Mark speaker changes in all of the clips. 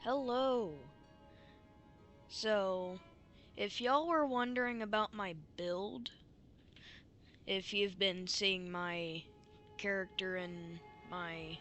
Speaker 1: Hello. So, if y'all were wondering about my build, if you've been seeing my character in my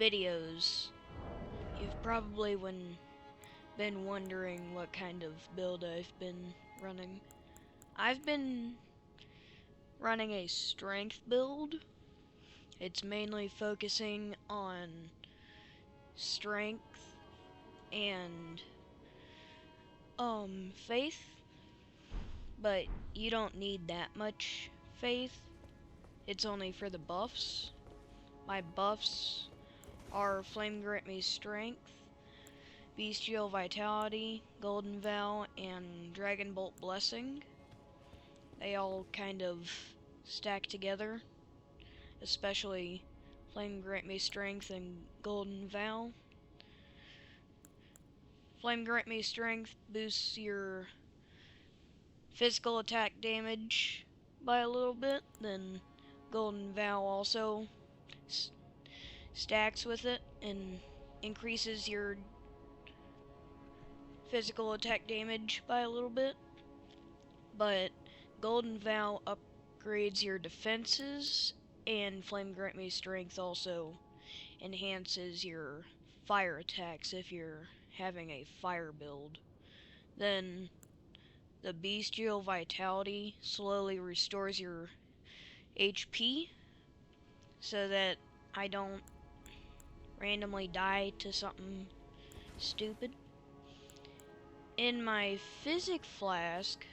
Speaker 1: videos, you've probably been wondering what kind of build I've been running. I've been running a strength build. It's mainly focusing on strength and faith, but you don't need that much faith. It's only for the buffs. My buffs are Flame Grant Me Strength, Bestial Vitality, Golden Vow, and Dragon Bolt Blessing. They all kind of stack together, especially Flame Grant Me Strength and Golden Vow. Flame Grant Me Strength boosts your physical attack damage by a little bit, then Golden Vow also stacks with it and increases your physical attack damage by a little bit. But Golden Vow upgrades your defenses, and Flame Grant Me Strength also enhances your fire attacks if you're having a fire build. Then the Bestial Vitality slowly restores your HP so that I don't randomly die to something stupid. In my Physic Flask,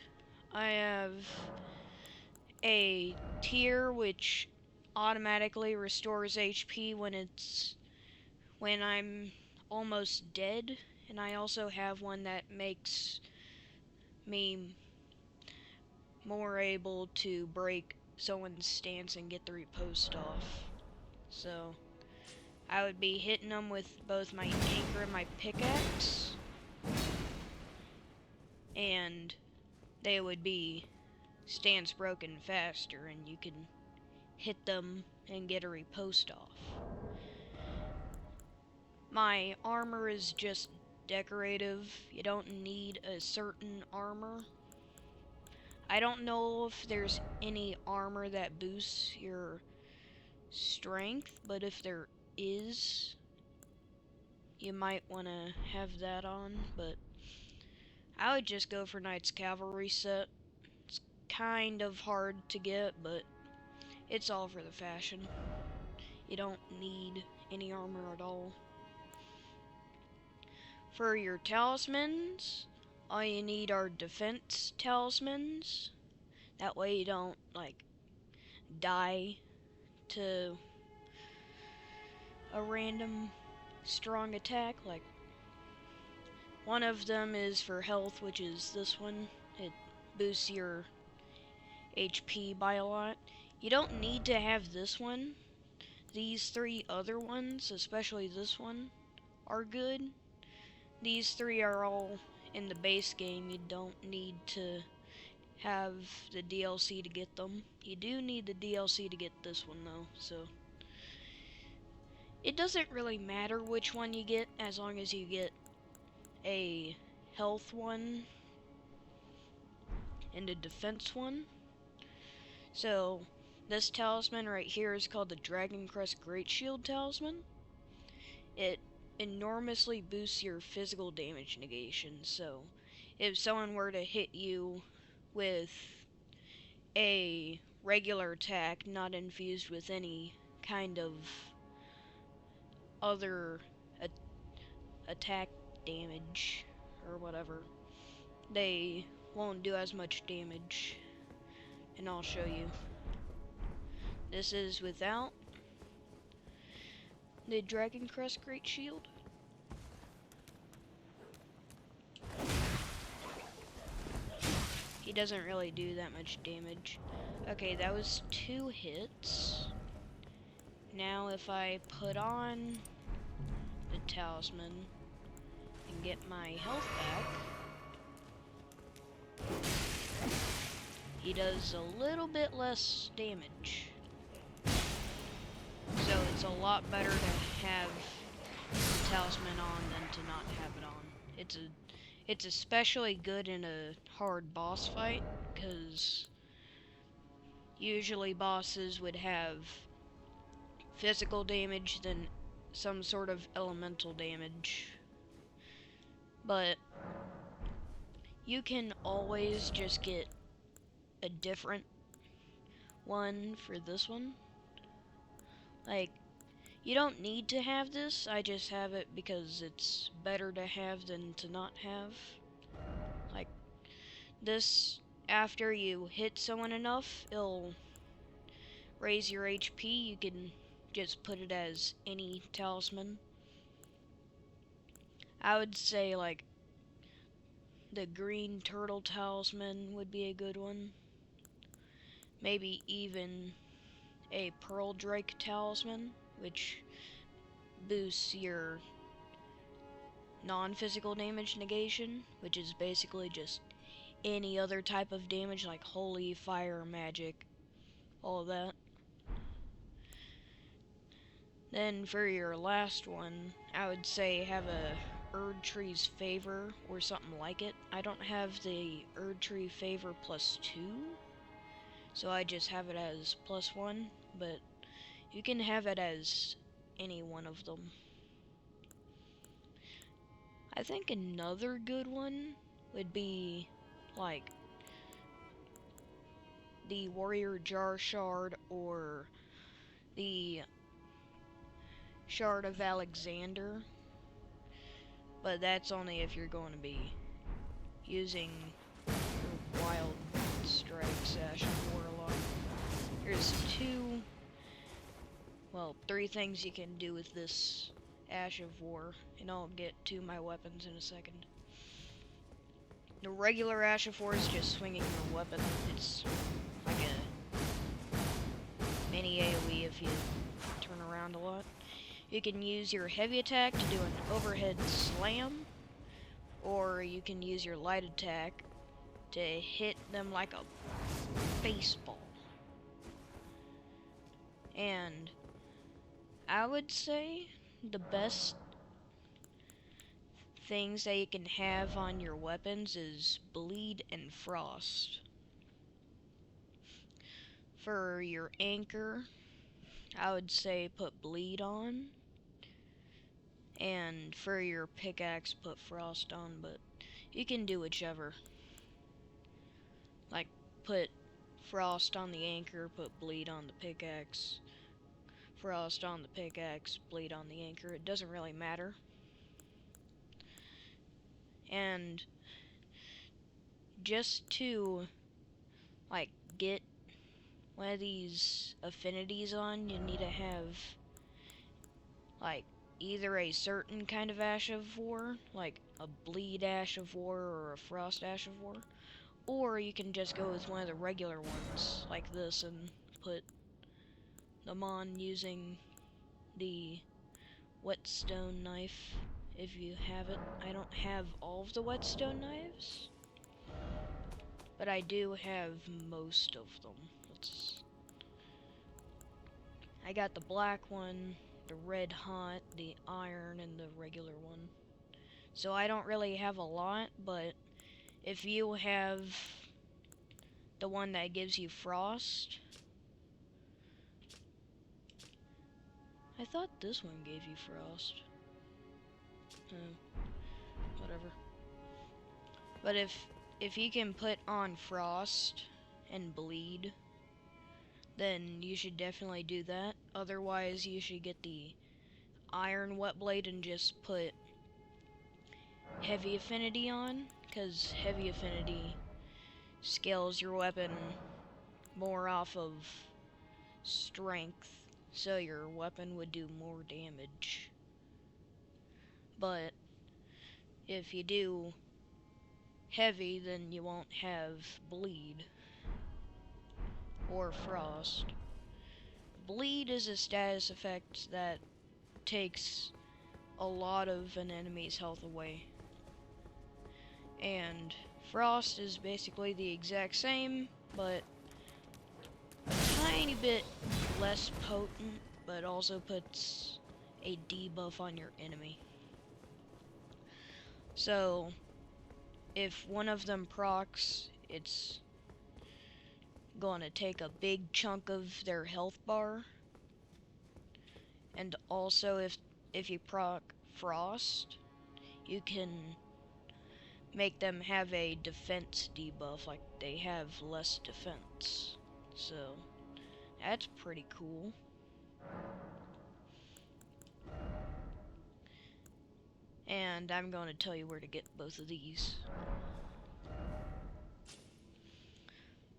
Speaker 1: I have a tier which automatically restores HP when I'm almost dead, and I also have one that makes me more able to break someone's stance and get the riposte off. So I would be hitting them with both my anchor and my pickaxe, and they would be stance broken faster, and you can hit them and get a riposte off. My armor is just decorative. You don't need a certain armor. I don't know if there's any armor that boosts your strength, but if there is, you might want to have that on, but I would just go for Knight's Cavalry set. It's kind of hard to get, but it's all for the fashion. You don't need any armor at all. For your talismans, all you need are defense talismans. That way you don't, die to a random strong attack. One of them is for health, which is this one. It boosts your HP by a lot. You don't need to have this one. These three other ones, especially this one, are good. These three are all in the base game. You don't need to have the DLC to get them. You do need the DLC to get this one though, so it doesn't really matter which one you get as long as you get a health one and a defense one. So this talisman right here is called the Dragon Crest Great Shield Talisman. It enormously boosts your physical damage negation, so if someone were to hit you with a regular attack not infused with any kind of other attack damage or whatever, they won't do as much damage, and I'll show you. This is without the Dragon Crest Great Shield. He doesn't really do that much damage. Okay, that was 2 hits. Now if I put on the talisman and get my health back, he does a little bit less damage. So it's a lot better to have talisman on than to not have it on. It's especially good in a hard boss fight, because usually bosses would have physical damage, then some sort of elemental damage. But you can always just get a different one for this one. Like, you don't need to have this, I just have it because it's better to have than to not have. Like, this, after you hit someone enough, it'll raise your HP. You can just put it as any talisman. I would say, like, the green turtle talisman would be a good one. Maybe even a pearl drake talisman, which boosts your non-physical damage negation, which is basically just any other type of damage like holy, fire, magic, all of that. Then for your last one, I would say have a Erdtree's Favor or something like it. I don't have the Erdtree Favor +2, so I just have it as +1, but you can have it as any one of them. I think another good one would be like the Warrior Jar Shard or the Shard of Alexander, but that's only if you're going to be using your Wild Strikes Ash of War a lot. There's three things you can do with this Ash of War, and I'll get to my weapons in a second. The regular Ash of War is just swinging your weapon. It's like a mini AoE if you turn around a lot. You can use your heavy attack to do an overhead slam, or you can use your light attack to hit them like a baseball. And I would say the best things that you can have on your weapons is bleed and frost. For your anchor, I would say put bleed on. And for your pickaxe, put frost on, but you can do whichever. Like, put frost on the anchor, put bleed on the pickaxe. Frost on the pickaxe, bleed on the anchor. It doesn't really matter. And just to, like, get one of these affinities on, you need to have, like, either a certain kind of Ash of War, like a Bleed Ash of War or a Frost Ash of War, or you can just go with one of the regular ones, like this, and put them on using the whetstone knife, if you have it. I don't have all of the whetstone knives, but I do have most of them. I got the black one, the red hot, the iron, and the regular one. So I don't really have a lot, but if you have the one that gives you frost, I thought this one gave you frost. Whatever. But if you can put on frost and bleed, then you should definitely do that. Otherwise, you should get the iron wet blade and just put heavy affinity on, because heavy affinity scales your weapon more off of strength, so your weapon would do more damage. But if you do heavy, then you won't have bleed or frost. Bleed is a status effect that takes a lot of an enemy's health away. And frost is basically the exact same, but a tiny bit less potent, but also puts a debuff on your enemy. So if one of them procs, it's going to take a big chunk of their health bar. And also if you proc Frost, you can make them have a defense debuff, like they have less defense. So that's pretty cool. And I'm going to tell you where to get both of these.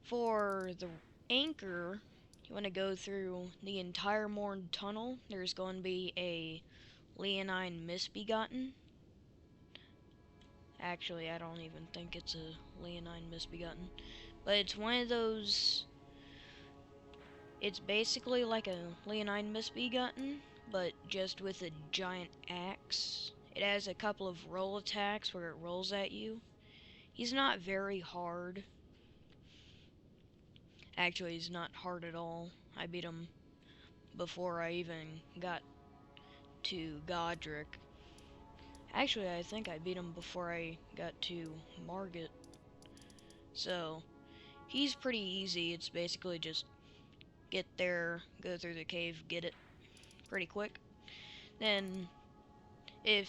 Speaker 1: For the anchor, you want to go through the entire Morn tunnel. There's going to be a Leonine Misbegotten. Actually, I don't even think it's a Leonine Misbegotten. But it's one of those... It's basically like a Leonine Misbegotten, but just with a giant axe. It has a couple of roll attacks where it rolls at you. He's not very hard. Actually, he's not hard at all. I beat him before I even got to Godric. Actually, I think I beat him before I got to Margit. So, he's pretty easy. It's basically just get there, go through the cave, get it pretty quick. Then, if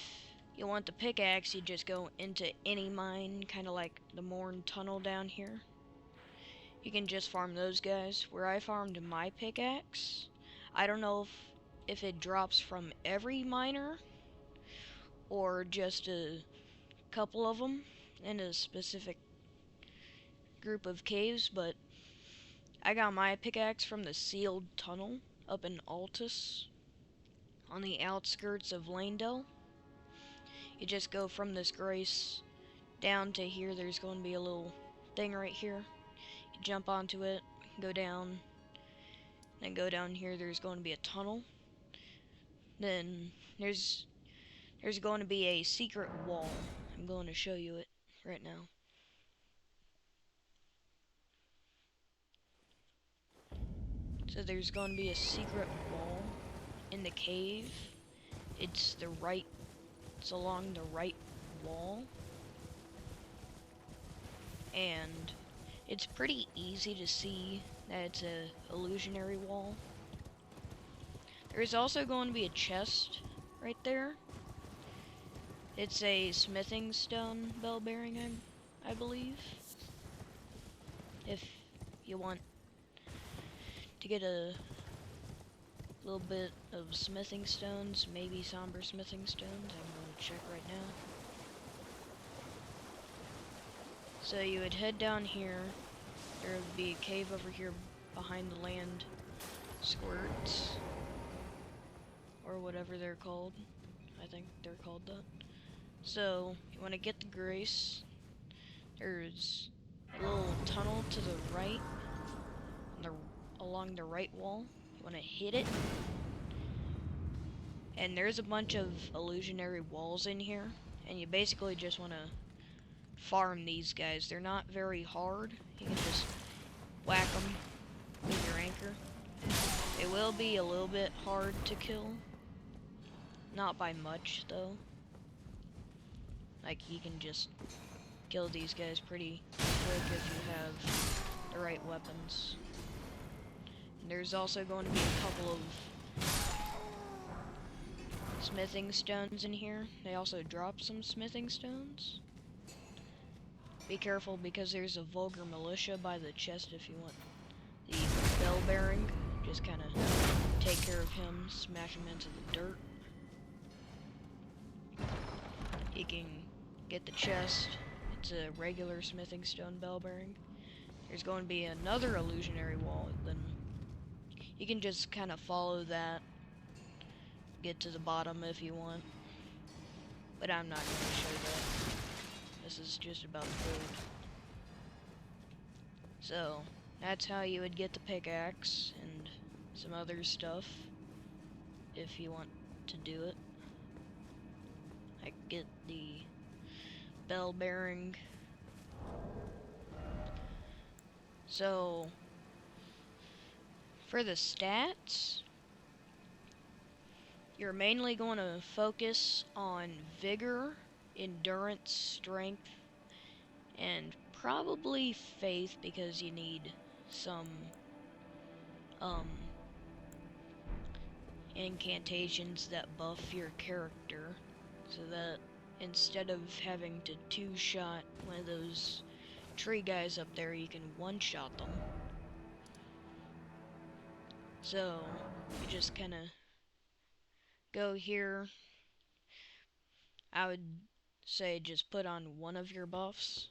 Speaker 1: you want the pickaxe, you just go into any mine, kind of like the Morn tunnel down here. You can just farm those guys. Where I farmed my pickaxe, I don't know if it drops from every miner or just a couple of them in a specific group of caves, but I got my pickaxe from the sealed tunnel up in Altus on the outskirts of Lanedell. You just go from this grace down to here. There's going to be a little thing right here. You jump onto it, go down, then go down here. There's going to be a tunnel. Then there's going to be a secret wall. I'm going to show you it right now. So there's going to be a secret wall in the cave. It's along the right wall. And it's pretty easy to see that it's a illusionary wall. There's also going to be a chest right there. It's a smithing stone bell bearing, I believe. If you want to get a little bit of smithing stones, maybe somber smithing stones, I'm going to check right now. So you would head down here. There would be a cave over here behind the land squirts, or whatever they're called. I think they're called that. So you want to get the grace. There's a little tunnel to the right, along the right wall. You want to hit it, and there's a bunch of illusionary walls in here, and you basically just want to farm these guys. They're not very hard. You can just whack them with your anchor. It will be a little bit hard to kill. Not by much, though. Like, you can just kill these guys pretty quick if you have the right weapons. And there's also going to be a couple of smithing stones in here. They also drop some smithing stones. Be careful because there's a vulgar militia by the chest if you want the bell bearing. Just kind of take care of him, smash him into the dirt. You can get the chest. It's a regular smithing stone bell bearing. There's going to be another illusionary wall. Then you can just kind of follow that. Get to the bottom if you want. But I'm not going to show that. This is just about food. So, that's how you would get the pickaxe and some other stuff if you want to do it. I get the bell bearing. So, for the stats, you're mainly going to focus on vigor endurance, strength, and probably faith because you need some um incantations that buff your character so that instead of having to two-shot one of those tree guys up there, you can one-shot them. So you just kind of go here. I would say just put on one of your buffs,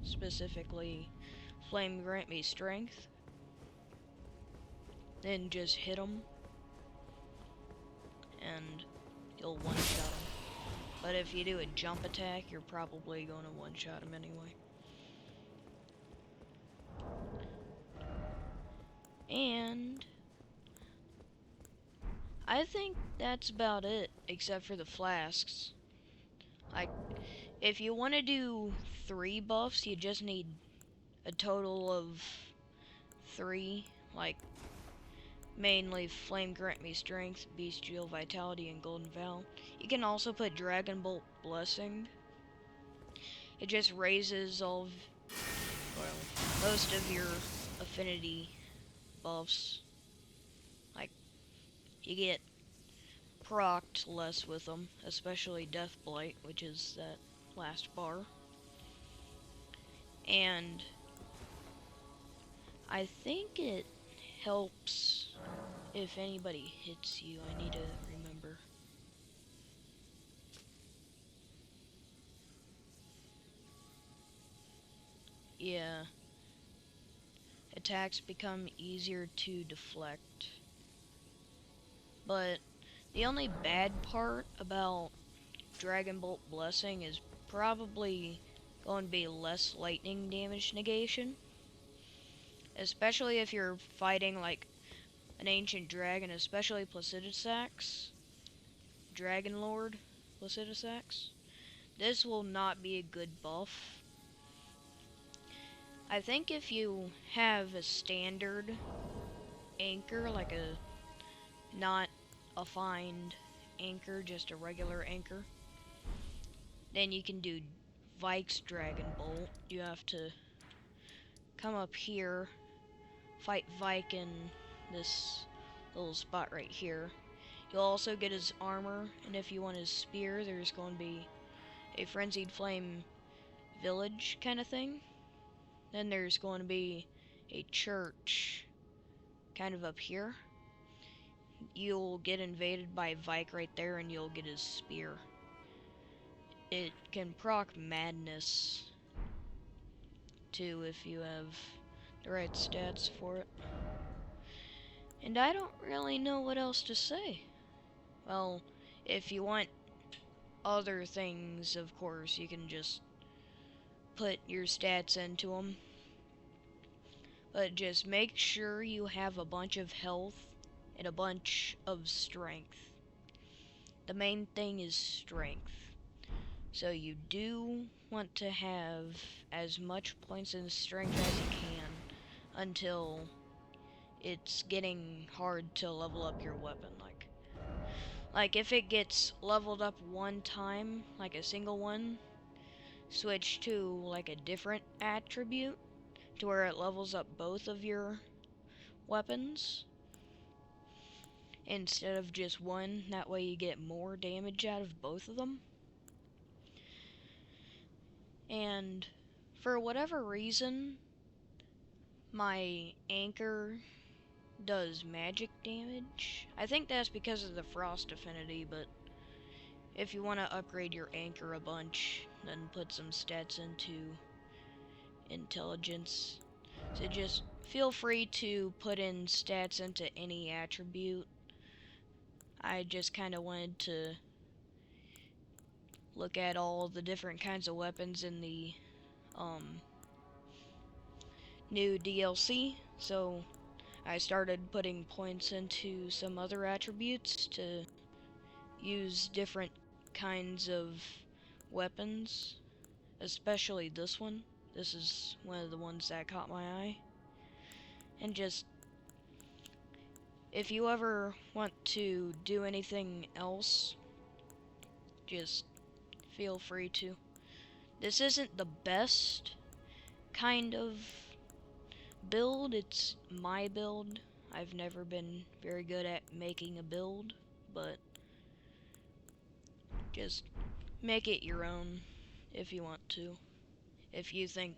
Speaker 1: specifically Flame Grant Me Strength, then just hit them, and you'll one-shot them. But if you do a jump attack, you're probably going to one-shot them anyway. And I think that's about it, except for the flasks. Like, if you want to do 3 buffs, you just need a total of 3, like, mainly Flame Grant Me Strength, Bestial Vitality, and Golden Vow. You can also put Dragon Bolt Blessing. It just raises all of, well, most of your affinity buffs. Like, you get procced less with them, especially Death Blight, which is that last bar. And I think it helps if anybody hits you. I need to remember. Yeah. Attacks become easier to deflect. But the only bad part about Dragon Bolt Blessing is probably going to be less lightning damage negation. Especially if you're fighting like an ancient dragon, especially Placidusax, Dragon Lord Placidusax. This will not be a good buff. I think if you have a standard anchor, like a not a find anchor, just a regular anchor, then you can do Vike's Dragon Bolt. You have to come up here, fight Vike in this little spot right here. You'll also get his armor, and if you want his spear, there's going to be a Frenzied Flame village kind of thing. Then there's going to be a church kind of up here. You'll get invaded by Vike right there, and you'll get his spear. It can proc Madness too if you have the right stats for it. And I don't really know what else to say. Well, if you want other things, of course, you can just put your stats into them. But just make sure you have a bunch of health and a bunch of strength. The main thing is strength. So you do want to have as much points in strength as you can until it's getting hard to level up your weapon. Like if it gets leveled up one time, like a single one, switch to like a different attribute to where it levels up both of your weapons instead of just one. That way you get more damage out of both of them. And for whatever reason, my anchor does magic damage. I think that's because of the frost affinity, but if you want to upgrade your anchor a bunch, then put some stats into intelligence. So just feel free to put in stats into any attribute. I just kind of wanted to look at all the different kinds of weapons in the new DLC, so I started putting points into some other attributes to use different kinds of weapons, especially this one. This is one of the ones that caught my eye. And just, if you ever want to do anything else, just feel free to. This isn't the best kind of build, it's my build. I've never been very good at making a build, but just make it your own if you want to. If you think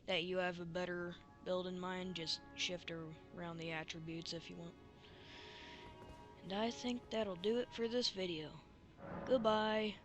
Speaker 1: that you have a better build in mind, just shift around the attributes if you want. And I think that'll do it for this video. Goodbye.